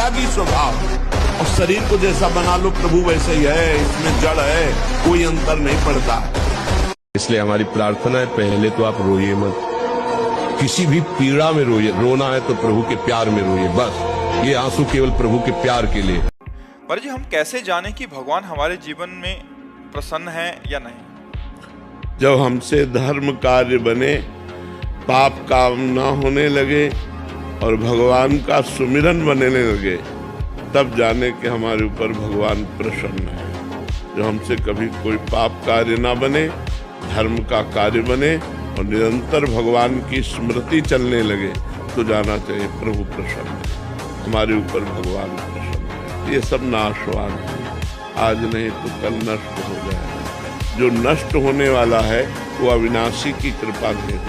त्यागी स्वभाव, और शरीर को जैसा बना लो प्रभु वैसे ही है, इसमें जड़ है, कोई अंतर नहीं पड़ता। इसलिए हमारी प्रार्थना है, पहले तो आप रोइए मत, किसी भी पीड़ा में रोइए, रोना है तो प्रभु के प्यार में रोइए, बस ये आंसू केवल प्रभु के प्यार के लिए। पर जी हम कैसे जाने कि भगवान हमारे जीवन में प्रसन्न है या नहीं? जब हमसे धर्म कार्य बने, पाप काम ना होने लगे और भगवान का सुमिरन बनने लगे, तब जाने कि हमारे ऊपर भगवान प्रसन्न है। जो हमसे कभी कोई पाप कार्य ना बने, धर्म का कार्य बने और निरंतर भगवान की स्मृति चलने लगे, तो जाना चाहिए प्रभु प्रसन्न है, हमारे ऊपर भगवान प्रसन्न है। ये सब नाशवान है, आज नहीं तो कल नष्ट हो जाएगा। जो नष्ट होने वाला है वो अविनाशी की कृपा से,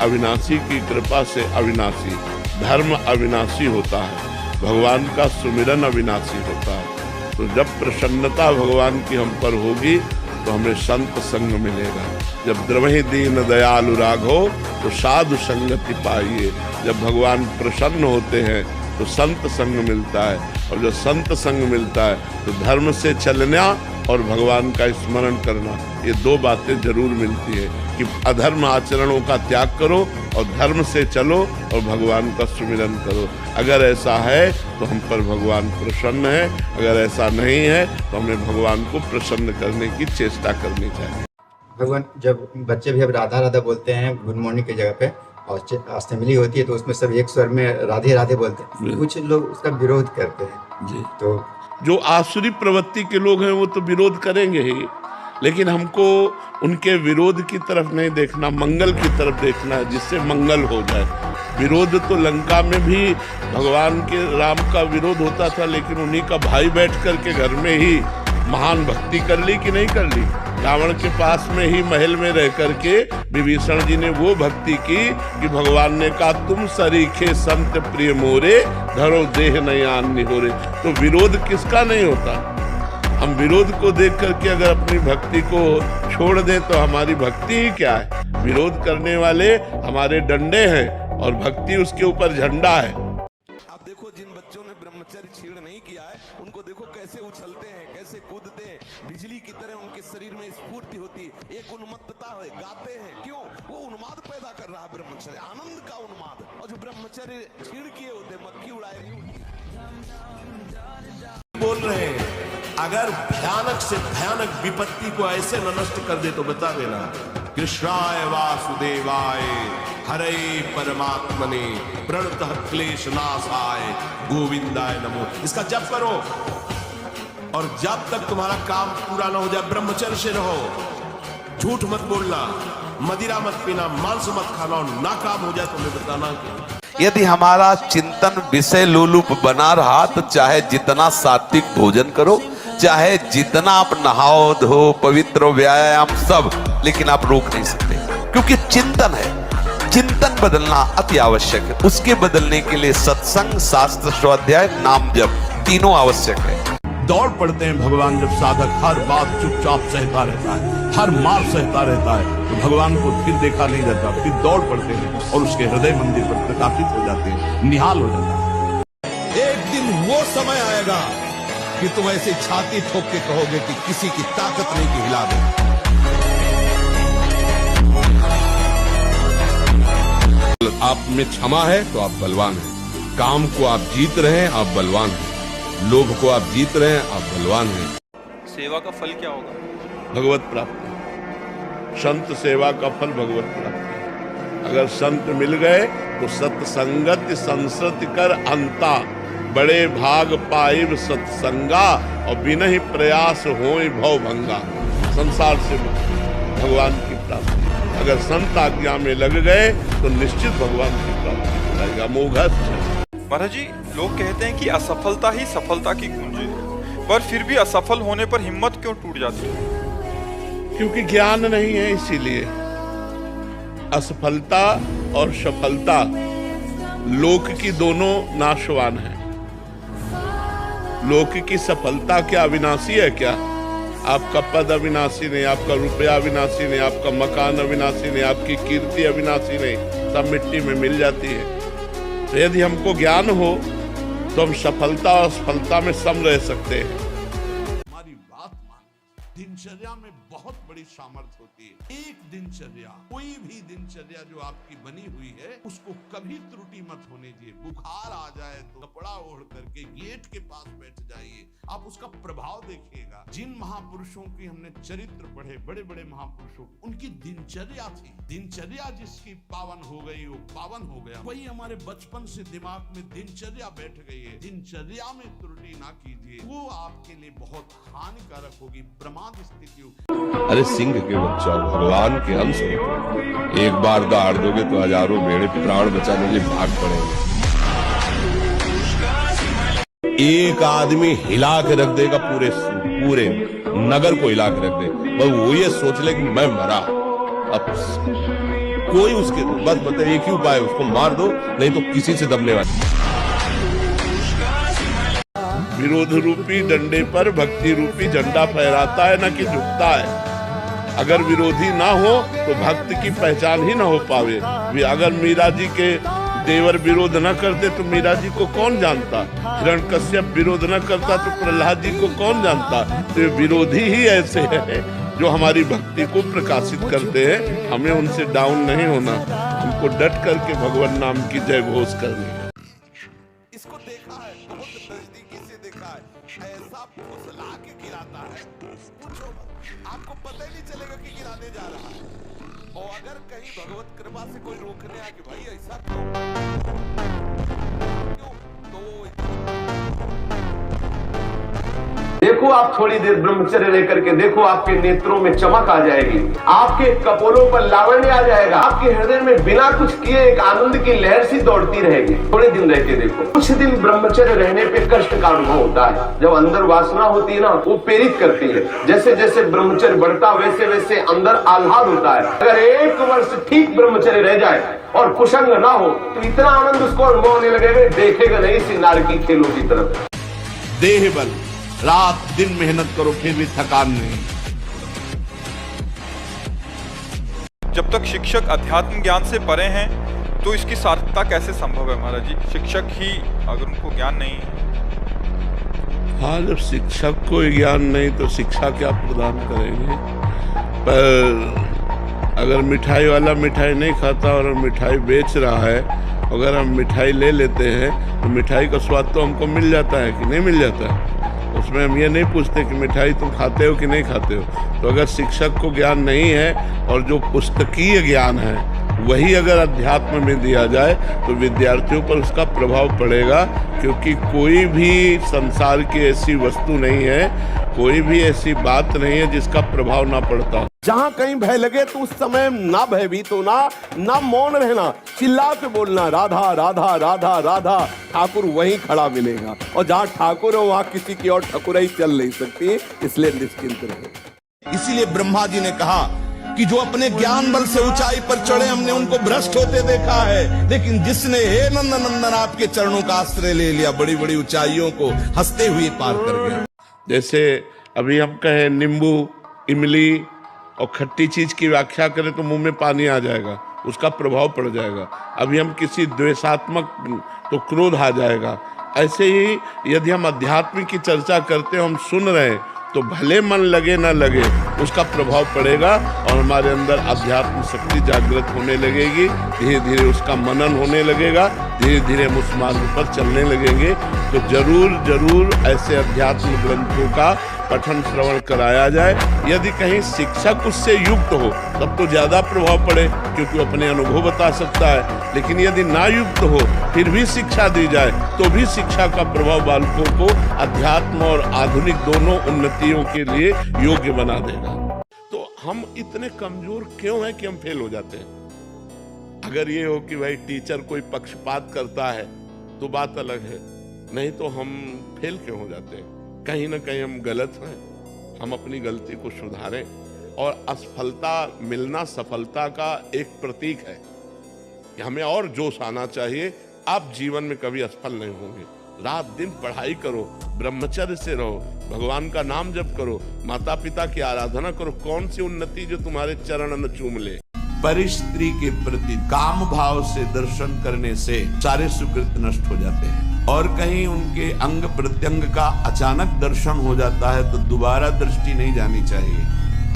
अविनाशी की कृपा से अविनाशी, धर्म अविनाशी होता है, भगवान का सुमिरन अविनाशी होता है। तो जब प्रसन्नता भगवान की हम पर होगी तो हमें संत संग मिलेगा। जब द्रवहि दीन दयालु राघो तो साधु संगति पाइए। जब भगवान प्रसन्न होते हैं तो संत संग मिलता है, और जब संत संग मिलता है तो धर्म से चलना और भगवान का स्मरण करना, ये दो बातें जरूर मिलती है कि अधर्म आचरणों का त्याग करो और धर्म से चलो और भगवान का सुमिरन करो। अगर ऐसा है तो हम पर भगवान प्रसन्न है, अगर ऐसा नहीं है तो हमें भगवान को प्रसन्न करने की चेष्टा करनी चाहिए। भगवान, जब बच्चे भी अब राधा राधा बोलते हैं गुड मॉर्निंग की जगह पे, और असेंबली होती है तो उसमें सब एक स्वर में राधे राधे बोलते हैं, कुछ लोग उसका विरोध करते हैं जी। तो जो आसुरी प्रवृत्ति के लोग हैं वो तो विरोध करेंगे ही, लेकिन हमको उनके विरोध की तरफ नहीं देखना, मंगल की तरफ देखना है, जिससे मंगल हो जाए। विरोध तो लंका में भी भगवान के राम का विरोध होता था, लेकिन उन्हीं का भाई बैठ करके घर में ही महान भक्ति कर ली कि नहीं कर ली। रावण के पास में ही महल में रह करके विभीषण जी ने वो भक्ति की कि भगवान ने कहा तुम सरीखे संत प्रिय मोरे, धरो देह नयान निहोरे। तो विरोध किसका नहीं होता। हम विरोध को देख करके अगर अपनी भक्ति को छोड़ दें तो हमारी भक्ति ही क्या है। विरोध करने वाले हमारे डंडे हैं और भक्ति उसके ऊपर झंडा है। आप देखो जिन बच्चों ने ब्रह्मचर्य छीण नहीं किया है, उनको देखो कैसे उछलते हैं, कैसे कूदते हैं, बिजली की तरह उनके शरीर में स्फूर्ति होती है, एक उन्मत्तता है, गाते हैं। क्यों? वो उन्माद पैदा कर रहा है ब्रह्मचर्य, आनंद का उन्माद। और जो ब्रह्मचर्य छीण किए होते मक्खी उड़ाए बोल रहे हैं अगर भयानक से भयानक विपत्ति को ऐसे न नष्ट कर दे तो बता देना। कृष्णाय वासुदेवाय हरे परमात्मने प्रणतः क्लेश नाशाय गोविंदाय नमो। इसका जप करो, और जब तक तुम्हारा काम पूरा ना हो जाए ब्रह्मचर्य से रहो। झूठ मत बोलना, मदिरा मत पीना, मांस मत खाना, और ना काम हो जाए तो हमें बताना। यदि हमारा चिंतन विषय लोलुप बना रहा तो चाहे जितना सात्विक भोजन करो, चाहे जितना आप नहाओ धो पवित्र व्यायाम सब, लेकिन आप रोक नहीं सकते, क्योंकि चिंतन है। चिंतन बदलना अति आवश्यक है। उसके बदलने के लिए सत्संग, शास्त्र, स्वाध्याय, नाम जप तीनों आवश्यक है। दौड़ पड़ते हैं भगवान जब साधक हर बात चुपचाप सहता रहता है, हर मार सहता रहता है, तो भगवान को फिर देखा नहीं जाता, फिर दौड़ पड़ते हैं और उसके हृदय मंदिर पर प्रकाशित हो जाते हैं, निहाल हो जाता है। एक दिन वो समय आएगा कि तुम ऐसे छाती ठोक के कहोगे कि किसी की ताकत नहीं कि हिला दे। आप में क्षमा है तो आप बलवान हैं, काम को आप जीत रहे हैं, आप बलवान हैं, लोभ को आप जीत रहे हैं, आप बलवान हैं। सेवा का फल क्या होगा? भगवत प्राप्ति। संत सेवा का फल भगवत प्राप्ति। अगर संत मिल गए तो सत्संगत संसत कर अंता, बड़े भाग पाइब सत्संगा, और बिना ही प्रयास होए भव भंगा। संसार से भगवान की प्राप्ति, अगर संत आज्ञा में लग गए तो निश्चित भगवान की प्राप्ति हो जाएगा। मोघस्थ। महाराज जी, लोग कहते हैं कि असफलता ही सफलता की कुंजी है, पर फिर भी असफल होने पर हिम्मत क्यों टूट जाती है? क्योंकि ज्ञान नहीं है, इसीलिए। असफलता और सफलता लोक की दोनों नाशवान है। लोक की सफलता क्या अविनाशी है क्या? आपका पद अविनाशी नहीं, आपका रुपया अविनाशी नहीं, आपका मकान अविनाशी नहीं, आपकी कीर्ति अविनाशी नहीं, सब मिट्टी में मिल जाती है। तो यदि हमको ज्ञान हो तो हम सफलता और असफलता में सम रह सकते हैं। हमारी बात मान, दिनचर्या में बहुत बड़ी सामर्थ्य होती है। एक दिनचर्या, कोई भी दिनचर्या जो आपकी बनी हुई है, उसको कभी त्रुटि मत होने दिए। बुखार आ जाए तो कपड़ा ओढ़ करके गेट के पास बैठ जाइए, आप उसका प्रभाव देखिएगा। जिन महापुरुषों की हमने चरित्र पढ़े, बड़े बड़े महापुरुषों, उनकी दिनचर्या थी। दिनचर्या जिसकी पावन हो गई वो पावन हो गया। वही हमारे बचपन से दिमाग में दिनचर्या बैठ गई है। दिनचर्या में त्रुटि ना कीजिए, वो आपके लिए बहुत हानिकारक होगी, प्रमाद स्थिति होगी। अरे सिंह के बच्चा, भगवान के अंश हो, एक बार दहाड़ दोगे तो हजारों भेड़े प्राण बचाने के लिए भाग पड़ेंगे। एक आदमी हिला के रख देगा पूरे नगर को हिला के रख दे, बस वो ये सोच ले कि मैं मरा। अब कोई उसके बस बताइए एक ही उपाय, उसको मार दो, नहीं तो किसी से दबने वाली। विरोध रूपी डंडे पर भक्ति रूपी झंडा फहराता है, न कि झुकता है। अगर विरोधी ना हो तो भक्त की पहचान ही ना हो पावे। अगर मीरा जी के देवर विरोध न करते तो मीरा जी को कौन जानता, हिरण्यकश्यप विरोध न करता तो प्रहलाद जी को कौन जानता। तो ये विरोधी ही ऐसे हैं जो हमारी भक्ति को प्रकाशित करते हैं। हमें उनसे डाउन नहीं होना, हमको डट करके भगवान नाम की जय घोष करनी है। इसको देखा है, बहुत नजदीकी से देखा है, ऐसा फुसला के गिराता है, पूछो मत, आपको पता ही नहीं चलेगा कि गिराने जा रहा है। और अगर कहीं भगवत कृपा से कोई रोकने आ कि भाई ऐसा क्यों, देखो आप थोड़ी देर ब्रह्मचर्य लेकर के देखो, आपके नेत्रों में चमक आ जाएगी, आपके कपोलों पर लावण्य आ जाएगा, आपके हृदय में बिना कुछ किए एक आनंद की लहर सी दौड़ती रहेगी। थोड़े दिन रह के देखो, कुछ दिन ब्रह्मचर्य रहने पे कष्ट का अनुभव होता है। जब अंदर वासना होती है ना, वो प्रेरित करती है। जैसे जैसे ब्रह्मचर्य बढ़ता वैसे वैसे अंदर आह्लाद होता है। अगर 1 वर्ष ठीक ब्रह्मचर्य रह जाए और कुसंग ना हो तो इतना आनंद उसको अनुभव होने लगेगा, देखेगा नहीं इसी नारकी खेलों की तरफ। देह बल, रात दिन मेहनत करो फिर भी थकान नहीं। जब तक शिक्षक अध्यात्म ज्ञान से परे हैं तो इसकी सार्थकता कैसे संभव है महाराज जी? शिक्षक ही अगर उनको ज्ञान नहीं है। हाँ, जब शिक्षक को ज्ञान नहीं तो शिक्षा क्या प्रदान करेंगे। पर अगर मिठाई वाला मिठाई नहीं खाता और मिठाई बेच रहा है, अगर हम मिठाई ले लेते हैं तो मिठाई का स्वाद तो हमको मिल जाता है कि नहीं मिल जाता है। उसमें हम ये नहीं पूछते कि मिठाई तुम खाते हो कि नहीं खाते हो। तो अगर शिक्षक को ज्ञान नहीं है और जो पुस्तकीय ज्ञान है वही अगर अध्यात्म में दिया जाए तो विद्यार्थियों पर उसका प्रभाव पड़ेगा। क्योंकि कोई भी संसार की ऐसी वस्तु नहीं है, कोई भी ऐसी बात नहीं है जिसका प्रभाव ना पड़ता। जहां कहीं भय लगे तो उस समय ना भयभीत होना, ना मौन रहना, चिल्ला के बोलना राधा राधा राधा राधा, ठाकुर वहीं खड़ा मिलेगा। और जहां ठाकुर हो वहां किसी की और ठकुराई चल नहीं सकती, इसलिए निश्चिंत रहे। इसीलिए ब्रह्मा जी ने कहा कि जो अपने ज्ञान बल से ऊंचाई पर चढ़े हमने उनको भ्रष्ट होते देखा है, लेकिन जिसने हे नंदन नंदन आपके चरणों का आश्रय ले लिया, बड़ी बड़ी ऊंचाइयों को हंसते हुए पार कर गया। जैसे अभी हम कहें नींबू, इमली और खट्टी चीज की व्याख्या करें तो मुंह में पानी आ जाएगा, उसका प्रभाव पड़ जाएगा। अभी हम किसी द्वेषात्मक तो क्रोध आ जाएगा। ऐसे ही यदि हम अध्यात्म की चर्चा करते हैं, हम सुन रहे हैं, तो भले मन लगे ना लगे उसका प्रभाव पड़ेगा और हमारे अंदर अध्यात्म शक्ति जागृत होने लगेगी। धीरे धीरे उसका मनन होने लगेगा, धीरे धीरे हम उस मार्ग पर चलने लगेंगे। तो जरूर जरूर ऐसे अध्यात्म ग्रंथों का पठन श्रवण कराया जाए। यदि कहीं शिक्षक उससे युक्त हो तब तो ज्यादा प्रभाव पड़े, क्योंकि वो अपने अनुभव बता सकता है। लेकिन यदि ना युक्त हो फिर भी शिक्षा दी जाए तो भी शिक्षा का प्रभाव बालकों को अध्यात्म और आधुनिक दोनों उन्नतियों के लिए योग्य बना देगा। तो हम इतने कमजोर क्यों हैं कि हम फेल हो जाते हैं? अगर ये हो कि भाई टीचर कोई पक्षपात करता है तो बात अलग है, नहीं तो हम फेल क्यों हो जाते हैं? कहीं ना कहीं हम गलत हैं, हम अपनी गलती को सुधारें। और असफलता मिलना सफलता का एक प्रतीक है कि हमें और जोश आना चाहिए। आप जीवन में कभी असफल नहीं होंगे। रात दिन पढ़ाई करो, ब्रह्मचर्य से रहो, भगवान का नाम जप करो, माता पिता की आराधना करो। कौन सी उन्नति जो तुम्हारे चरण न चूम ले। परिस्त्री के प्रति काम भाव से दर्शन करने से सारे सुकृत नष्ट हो जाते हैं। और कहीं उनके अंग प्रत्यंग का अचानक दर्शन हो जाता है तो दोबारा दृष्टि नहीं जानी चाहिए।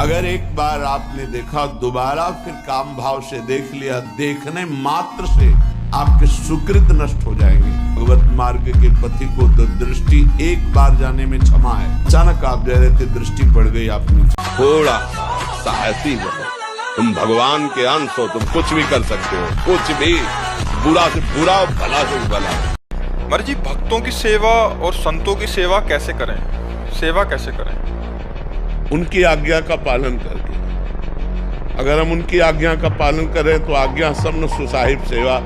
अगर एक बार आपने देखा, दोबारा फिर काम भाव से देख लिया, देखने मात्र से आपके सुकृत नष्ट हो जाएंगे। भगवत मार्ग के पथि को तो दृष्टि एक बार जाने में क्षमा है। अचानक आप जा रहे थे, दृष्टि पड़ गई आपने, थोड़ा साहसी बनो, तुम भगवान के अंश हो, तुम कुछ भी कर सकते हो, कुछ भी, बुरा से बुरा, भला से भला। महाराज जी, भक्तों की सेवा और संतों की सेवा कैसे करें? सेवा कैसे करें? उनकी आज्ञा का पालन करके। अगर हम उनकी आज्ञा का पालन करें तो आज्ञा सबन सुसाहिब सेवा।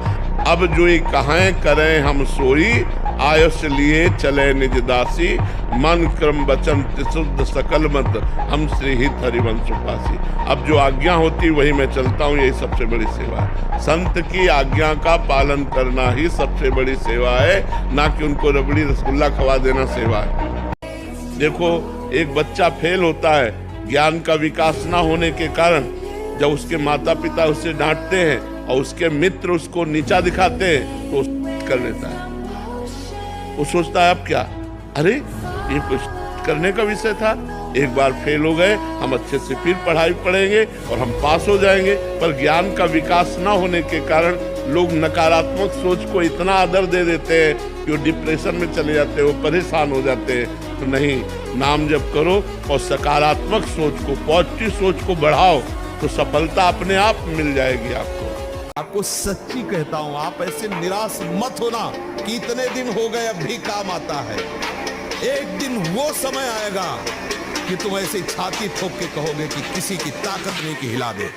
अब जो ये कहां करें हम सोई, आयुष लिए चले निज दासी, मन क्रम वचन त्रिशुद्ध सकल मत, हम श्री हित हरिवंश उपासी। अब जो आज्ञा होती वही मैं चलता हूँ, यही सबसे बड़ी सेवा है। संत की आज्ञा का पालन करना ही सबसे बड़ी सेवा है, ना कि उनको रबड़ी रसगुल्ला खवा देना सेवा है। देखो, एक बच्चा फेल होता है ज्ञान का विकास ना होने के कारण, जब उसके माता पिता उससे डांटते हैं और उसके मित्र उसको नीचा दिखाते हैं तो कर लेता है। वो सोचता है अब क्या, अरे ये कुछ करने का विषय था, एक बार फेल हो गए, हम अच्छे से फिर पढ़ाई पढ़ेंगे और हम पास हो जाएंगे। पर ज्ञान का विकास ना होने के कारण लोग नकारात्मक सोच को इतना आदर दे देते हैं कि वो डिप्रेशन में चले जाते हैं, वो परेशान हो जाते हैं। तो नहीं, नाम जप करो और सकारात्मक सोच को, पॉजिटिव सोच को बढ़ाओ तो सफलता अपने आप मिल जाएगी आपको। आपको सच्ची कहता हूं, आप ऐसे निराश मत होना कि इतने दिन हो गए अब भी काम आता है। एक दिन वो समय आएगा कि तुम ऐसे छाती ठोक के कहोगे कि किसी की ताकत नहीं कि हिला दे।